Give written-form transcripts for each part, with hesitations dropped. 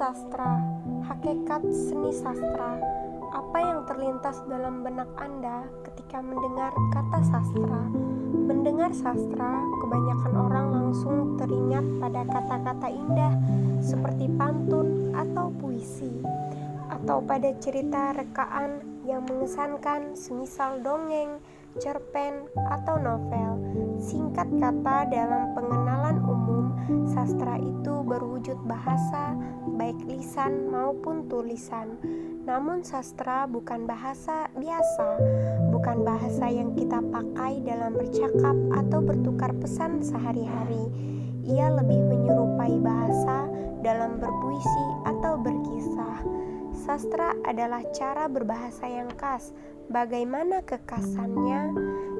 Sastra, hakikat seni sastra. Apa yang terlintas dalam benak Anda ketika mendengar kata sastra? Mendengar sastra, kebanyakan orang langsung teringat pada kata-kata indah seperti pantun atau puisi, atau pada cerita rekaan yang mengesankan semisal dongeng, cerpen, atau novel. Singkat kata, dalam pengenalan umum, sastra itu berwujud bahasa, baik lisan maupun tulisan. Namun sastra bukan bahasa biasa, bukan bahasa yang kita pakai dalam bercakap atau bertukar pesan sehari-hari. Ia lebih menyerupai bahasa dalam berpuisi atau berkisah. Sastra adalah cara berbahasa yang khas. Bagaimana kekhasannya?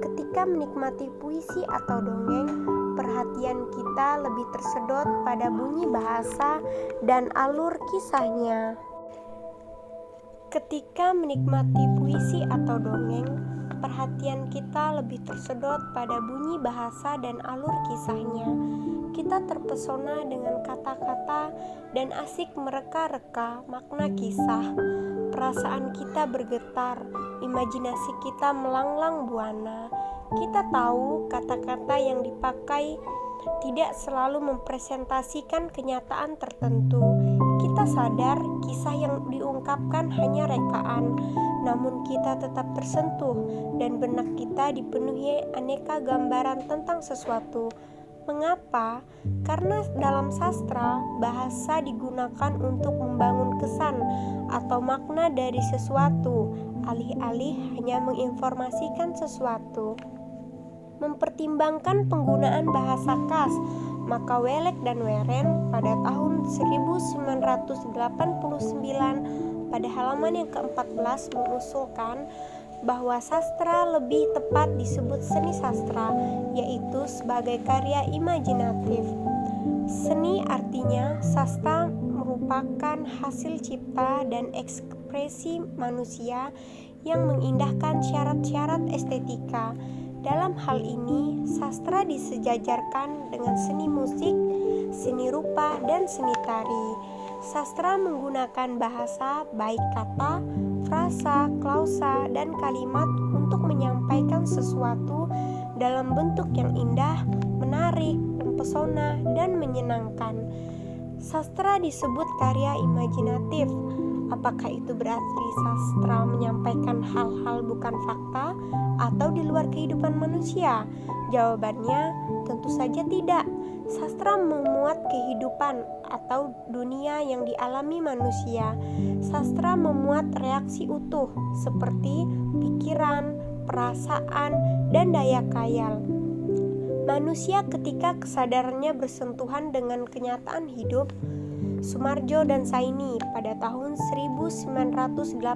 Ketika menikmati puisi atau dongeng, perhatian kita lebih tersedot pada bunyi bahasa dan alur kisahnya. Ketika menikmati puisi atau dongeng, perhatian kita lebih tersedot pada bunyi bahasa dan alur kisahnya. Kita terpesona dengan kata-kata dan asik mereka-reka makna kisah. Perasaan kita bergetar, imajinasi kita melanglang buana. Kita tahu kata-kata yang dipakai tidak selalu mempresentasikan kenyataan tertentu. Kita sadar kisah yang diungkapkan hanya rekaan, namun kita tetap tersentuh dan benak kita dipenuhi aneka gambaran tentang sesuatu. Mengapa? Karena dalam sastra, bahasa digunakan untuk membangun kesan atau makna dari sesuatu, alih-alih hanya menginformasikan sesuatu. Mempertimbangkan penggunaan bahasa khas, maka Welek dan Weren pada tahun 1989 pada halaman yang ke-14 mengusulkan bahwa sastra lebih tepat disebut seni sastra, yaitu sebagai karya imajinatif. Seni artinya sastra merupakan hasil cipta dan ekspresi manusia yang mengindahkan syarat-syarat estetika. Dalam hal ini, sastra disejajarkan dengan seni musik, seni rupa, dan seni tari. Sastra menggunakan bahasa, baik kata, frasa, klausa, dan kalimat untuk menyampaikan sesuatu dalam bentuk yang indah, menarik, mempesona, dan menyenangkan. Sastra disebut karya imajinatif. Apakah itu berarti sastra menyampaikan hal-hal bukan fakta atau di luar kehidupan manusia? Jawabannya tentu saja tidak. Sastra memuat kehidupan atau dunia yang dialami manusia. Sastra memuat reaksi utuh seperti pikiran, perasaan, dan daya khayal manusia ketika kesadarannya bersentuhan dengan kenyataan hidup. Sumarjo dan Saini pada tahun 1988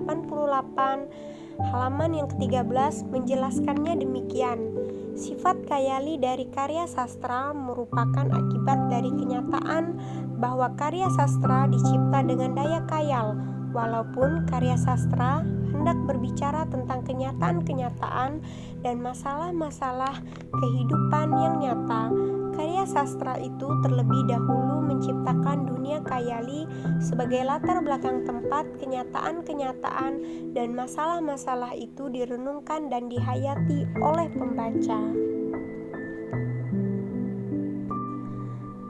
halaman yang ke-13 menjelaskannya demikian. Sifat khayali dari karya sastra merupakan akibat dari kenyataan bahwa karya sastra dicipta dengan daya khayal. Walaupun karya sastra hendak berbicara tentang kenyataan-kenyataan dan masalah-masalah kehidupan yang nyata, karya sastra itu terlebih dahulu menciptakan dunia khayali sebagai latar belakang tempat kenyataan-kenyataan dan masalah-masalah itu direnungkan dan dihayati oleh pembaca.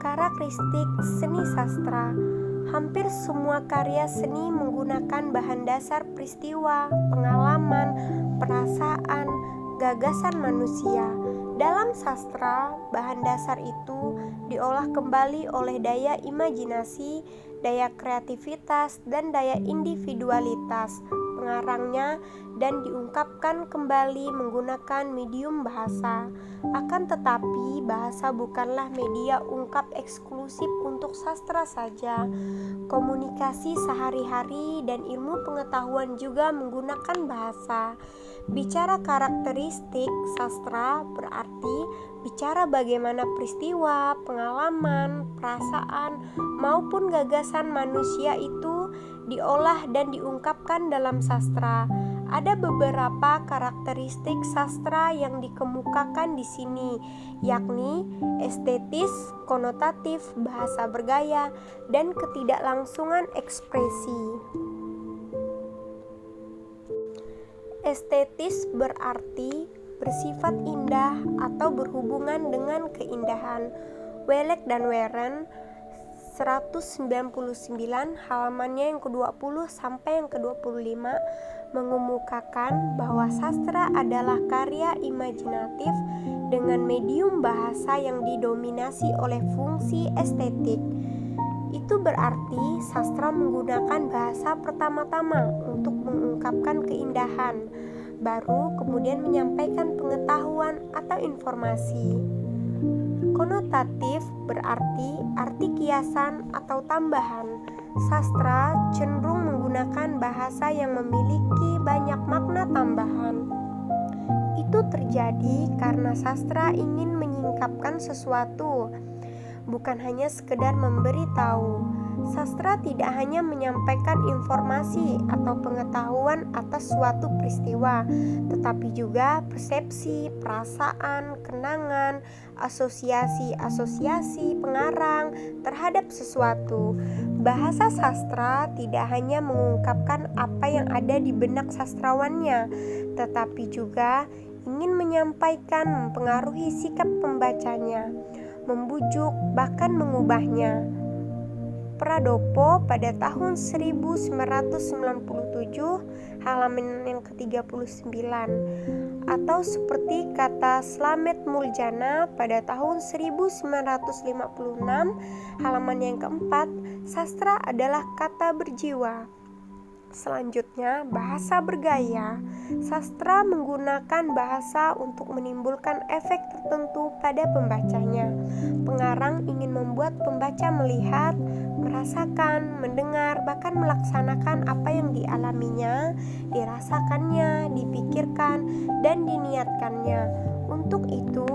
Karakteristik seni sastra. Hampir semua karya seni menggunakan bahan dasar peristiwa, pengalaman, perasaan, gagasan manusia. Dalam sastra, bahan dasar itu diolah kembali oleh daya imajinasi, daya kreativitas, dan daya individualitas pengarangnya dan diungkapkan kembali menggunakan medium bahasa. Akan tetapi, bahasa bukanlah media ungkap eksklusif untuk sastra saja. Komunikasi sehari-hari dan ilmu pengetahuan juga menggunakan bahasa. Bicara karakteristik sastra berarti bicara bagaimana peristiwa, pengalaman, perasaan, maupun gagasan manusia itu diolah dan diungkapkan dalam sastra. Ada beberapa karakteristik sastra yang dikemukakan di sini, yakni estetis, konotatif, bahasa bergaya, dan ketidaklangsungan ekspresi. Estetis berarti bersifat indah atau berhubungan dengan keindahan. Welek dan Weren 199 halamannya yang ke-20 sampai yang ke-25 mengemukakan bahwa sastra adalah karya imajinatif dengan medium bahasa yang didominasi oleh fungsi estetik. Itu berarti sastra menggunakan bahasa pertama-tama untuk mengungkapkan keindahan, baru kemudian menyampaikan pengetahuan atau informasi. Konotatif berarti arti kiasan atau tambahan. Sastra cenderung menggunakan bahasa yang memiliki banyak makna tambahan. Itu terjadi karena sastra ingin menyingkapkan sesuatu, bukan hanya sekedar memberi tahu. Sastra tidak hanya menyampaikan informasi atau pengetahuan atas suatu peristiwa, tetapi juga persepsi, perasaan, kenangan, asosiasi pengarang terhadap sesuatu. Bahasa sastra tidak hanya mengungkapkan apa yang ada di benak sastrawannya, tetapi juga ingin menyampaikan, mempengaruhi sikap pembacanya, membujuk, bahkan mengubahnya. Pradopo pada tahun 1997 halaman yang ke-39, atau seperti kata Slamet Muljana pada tahun 1956 halaman yang keempat, sastra adalah kata berjiwa. Selanjutnya, bahasa bergaya. Sastra menggunakan bahasa untuk menimbulkan efek tertentu pada pembacanya. Pengarang ingin membuat pembaca melihat, merasakan, mendengar, bahkan melaksanakan apa yang dialaminya, dirasakannya, dipikirkan, dan diniatkannya. Untuk itu,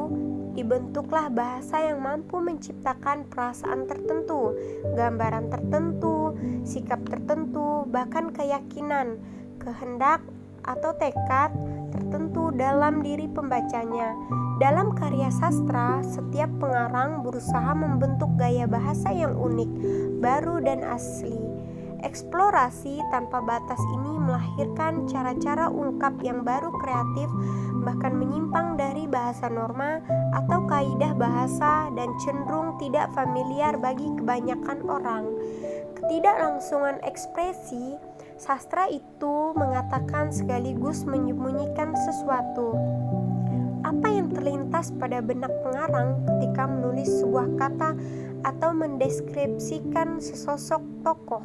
dibentuklah bahasa yang mampu menciptakan perasaan tertentu, gambaran tertentu, sikap tertentu, bahkan keyakinan, kehendak, atau tekad tertentu dalam diri pembacanya. Dalam karya sastra, setiap pengarang berusaha membentuk gaya bahasa yang unik, baru, dan asli. Eksplorasi tanpa batas ini melahirkan cara-cara ungkap yang baru, kreatif, bahkan menyimpang dari bahasa norma atau kaidah bahasa dan cenderung tidak familiar bagi kebanyakan orang. Ketidaklangsungan ekspresi, sastra itu mengatakan sekaligus menyembunyikan sesuatu. Apa yang terlintas pada benak pengarang ketika menulis sebuah kata atau mendeskripsikan sesosok tokoh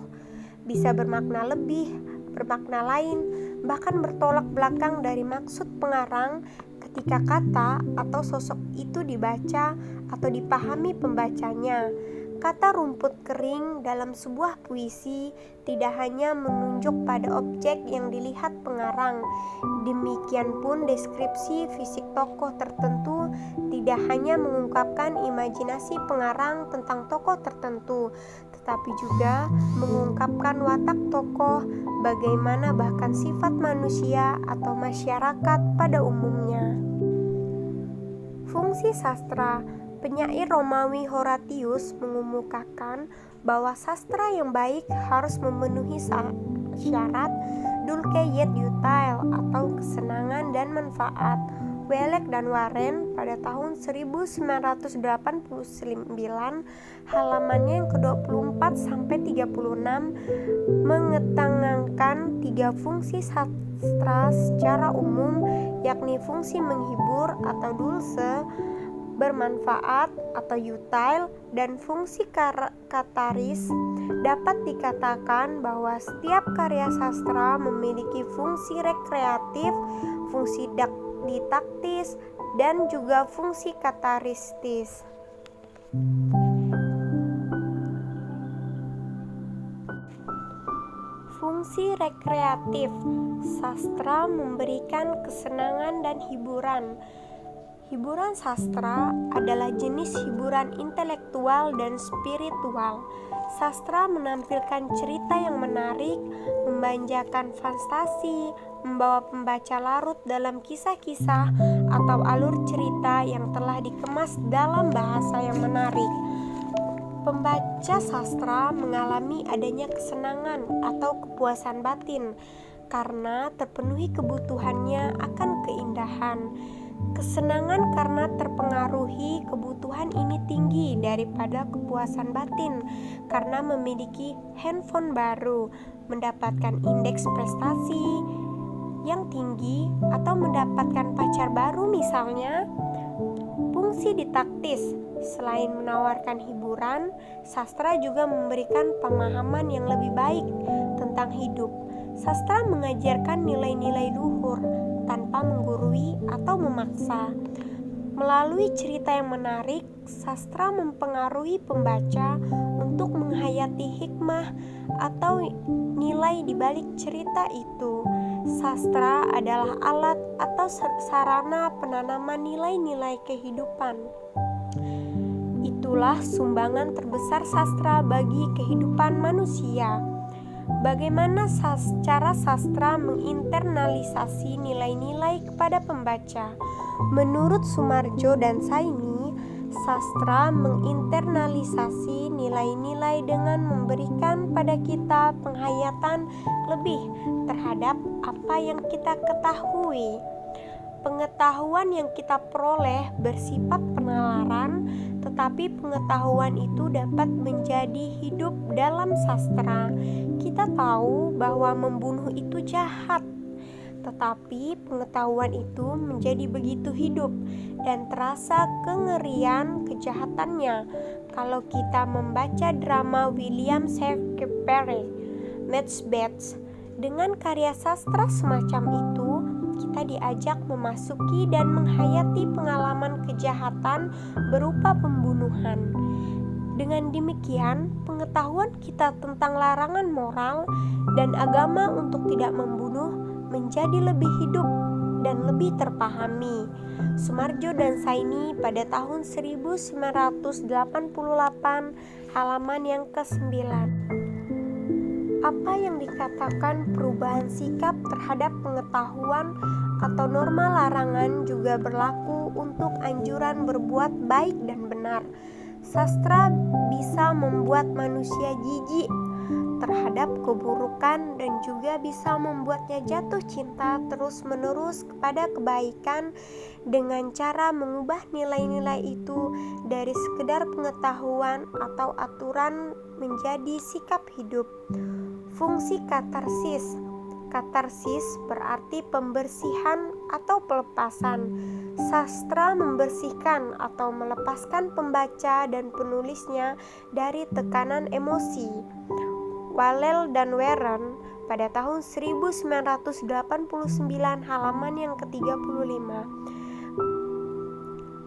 bisa bermakna lebih, bermakna lain, bahkan bertolak belakang dari maksud pengarang ketika kata atau sosok itu dibaca atau dipahami pembacanya. Kata rumput kering dalam sebuah puisi tidak hanya menunjuk pada objek yang dilihat pengarang. Demikian pun deskripsi fisik tokoh tertentu tidak hanya mengungkapkan imajinasi pengarang tentang tokoh tertentu, tetapi juga mengungkapkan watak tokoh, bagaimana bahkan sifat manusia atau masyarakat pada umumnya. Fungsi sastra. Penyair Romawi Horatius mengemukakan bahwa sastra yang baik harus memenuhi syarat dulce et utile atau kesenangan dan manfaat. Welek dan Waren pada tahun 1989 halamannya yang ke-24 sampai 36 mengetengahkan 3 fungsi sastra secara umum, yakni fungsi menghibur atau dulce, bermanfaat atau utile, dan fungsi kataris. Dapat dikatakan bahwa setiap karya sastra memiliki fungsi rekreatif, fungsi didaktis, dan juga fungsi kataristis. Fungsi rekreatif. Sastra memberikan kesenangan dan hiburan. Hiburan sastra adalah jenis hiburan intelektual dan spiritual. Sastra menampilkan cerita yang menarik, memanjakan fantasi, membawa pembaca larut dalam kisah-kisah atau alur cerita yang telah dikemas dalam bahasa yang menarik. Pembaca sastra mengalami adanya kesenangan atau kepuasan batin karena terpenuhi kebutuhannya akan keindahan. Kesenangan karena terpengaruhi kebutuhan ini tinggi daripada kepuasan batin karena memiliki handphone baru, mendapatkan indeks prestasi yang tinggi, atau mendapatkan pacar baru misalnya. Fungsi didaktis, selain menawarkan hiburan, sastra juga memberikan pemahaman yang lebih baik tentang hidup. Sastra mengajarkan nilai-nilai luhur tanpa menggurui atau memaksa. Melalui cerita yang menarik, sastra mempengaruhi pembaca untuk menghayati hikmah atau nilai di balik cerita itu. Sastra adalah alat atau sarana penanaman nilai-nilai kehidupan. Itulah sumbangan terbesar sastra bagi kehidupan manusia. Bagaimana cara sastra menginternalisasi nilai-nilai kepada pembaca? Menurut Soemarjo dan Saini, sastra menginternalisasi nilai-nilai dengan memberikan pada kita penghayatan lebih terhadap apa yang kita ketahui. Pengetahuan yang kita peroleh bersifat penalaran, tetapi pengetahuan itu dapat menjadi hidup dalam sastra. Kita tahu bahwa membunuh itu jahat, tetapi pengetahuan itu menjadi begitu hidup dan terasa kengerian kejahatannya. Kalau kita membaca drama William Shakespeare, Macbeth, dengan karya sastra semacam itu, kita diajak memasuki dan menghayati pengalaman kejahatan berupa pembunuhan. Dengan demikian, pengetahuan kita tentang larangan moral dan agama untuk tidak membunuh menjadi lebih hidup dan lebih terpahami. Soemarjo dan Saini pada tahun 1988, halaman yang ke-9. Apa yang dikatakan perubahan sikap terhadap pengetahuan atau norma larangan juga berlaku untuk anjuran berbuat baik dan benar. Sastra bisa membuat manusia jijik terhadap keburukan dan juga bisa membuatnya jatuh cinta terus-menerus kepada kebaikan dengan cara mengubah nilai-nilai itu dari sekedar pengetahuan atau aturan menjadi sikap hidup. Fungsi katarsis. Katarsis berarti pembersihan atau pelepasan. Sastra membersihkan atau melepaskan pembaca dan penulisnya dari tekanan emosi. Wallel dan Warren pada tahun 1989, halaman yang ke-35.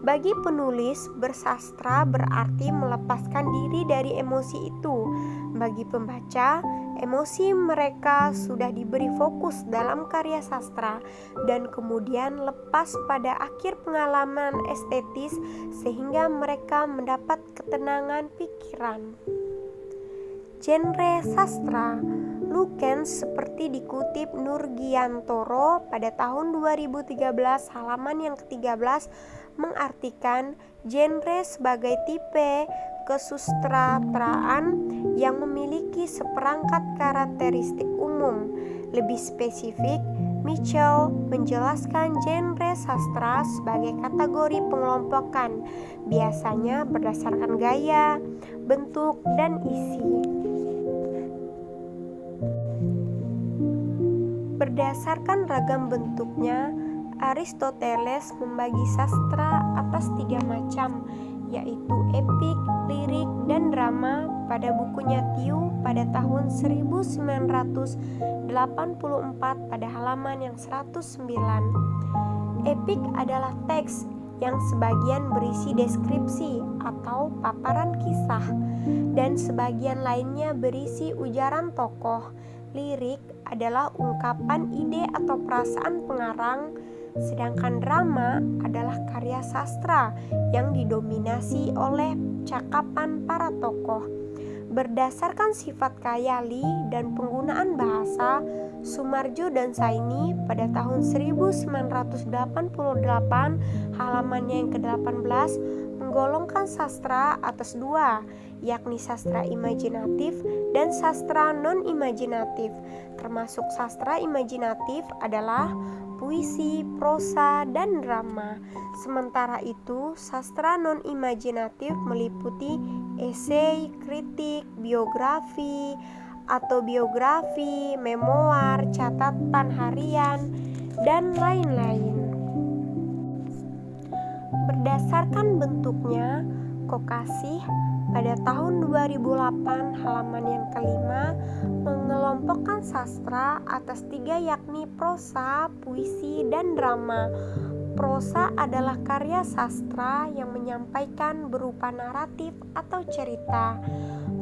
Bagi penulis, bersastra berarti melepaskan diri dari emosi itu. Bagi pembaca, emosi mereka sudah diberi fokus dalam karya sastra dan kemudian lepas pada akhir pengalaman estetis sehingga mereka mendapat ketenangan pikiran. Genre sastra. Lukens seperti dikutip Nurgiantoro pada tahun 2013, halaman yang ke-13, mengartikan genre sebagai tipe kesusastraan yang memiliki seperangkat karakteristik umum. Lebih spesifik, Mitchell menjelaskan genre sastra sebagai kategori pengelompokan, biasanya berdasarkan gaya, bentuk, dan isi. Berdasarkan ragam bentuknya, Aristoteles membagi sastra atas 3 macam, yaitu epik, lirik, dan drama pada bukunya Tiu pada tahun 1984 pada halaman yang 109. Epik adalah teks yang sebagian berisi deskripsi atau paparan kisah dan sebagian lainnya berisi ujaran tokoh. Lirik adalah ungkapan ide atau perasaan pengarang, sedangkan drama adalah karya sastra yang didominasi oleh cakapan para tokoh. Berdasarkan sifat khayali dan penggunaan bahasa, Sumarjo dan Saini pada tahun 1988 halamannya yang ke-18 menggolongkan sastra atas dua, yakni sastra imajinatif dan sastra non-imajinatif. Termasuk sastra imajinatif adalah puisi, prosa, dan drama. Sementara itu, sastra non-imajinatif meliputi esai, kritik, biografi, autobiografi, memoir, catatan harian, dan lain-lain. Berdasarkan bentuknya, Kokasih pada tahun 2008 halaman yang kelima mengelompokkan sastra atas tiga, yakni prosa, puisi, dan drama. Prosa adalah karya sastra yang menyampaikan berupa naratif atau cerita.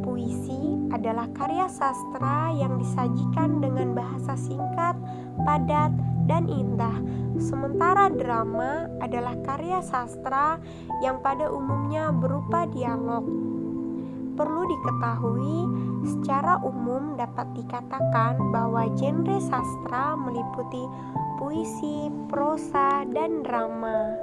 Puisi adalah karya sastra yang disajikan dengan bahasa singkat, padat, dan indah. Sementara drama adalah karya sastra yang pada umumnya berupa dialog. Perlu diketahui, secara umum dapat dikatakan bahwa genre sastra meliputi puisi, prosa, dan drama.